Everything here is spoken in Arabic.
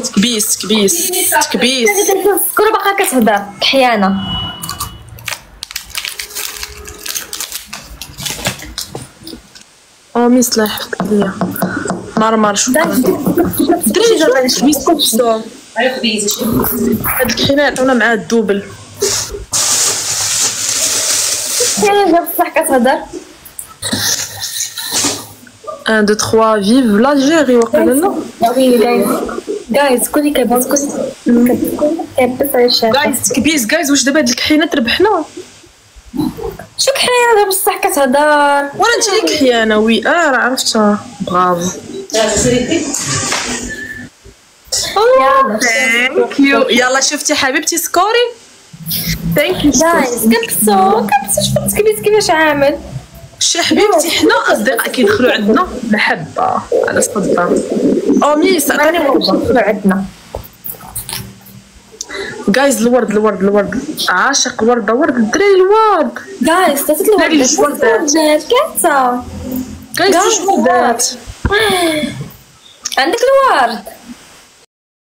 تكبيس تكبيس تكبيس. كل باقا كتهضر كحيانه. ميس الله يحفظك ليا. مرمر شكرا. دري دابا تكبيس كبسو. هاد الكحيله عطونا مع الدوبل. كاين بصح كتهضر. 1 2 3 فيف لاجيري وقيلا لا. وي جايز كلي كيبان كيبان جايز تكبيس جايز. واش دابا هاد الكحينه ربحنا؟ شو كحيانه دابا بصح كتهضر. وانا انت اللي كحيانه. وي راه عرفتها. برافو. ثانك يو. يلا شفتي حبيبتي سكوري. ثانك يو جايز كبسو شفت كبيس كيفاش عامل. شي حبيبتي حنا اصدقاء كيدخلوا عندنا محبه على صدق. ميس عطيني ورده عندنا. جايز الورد عاشق ورده الدراري الورد. جايز تاتت الورد كاع جايز وردات. عندك الورد.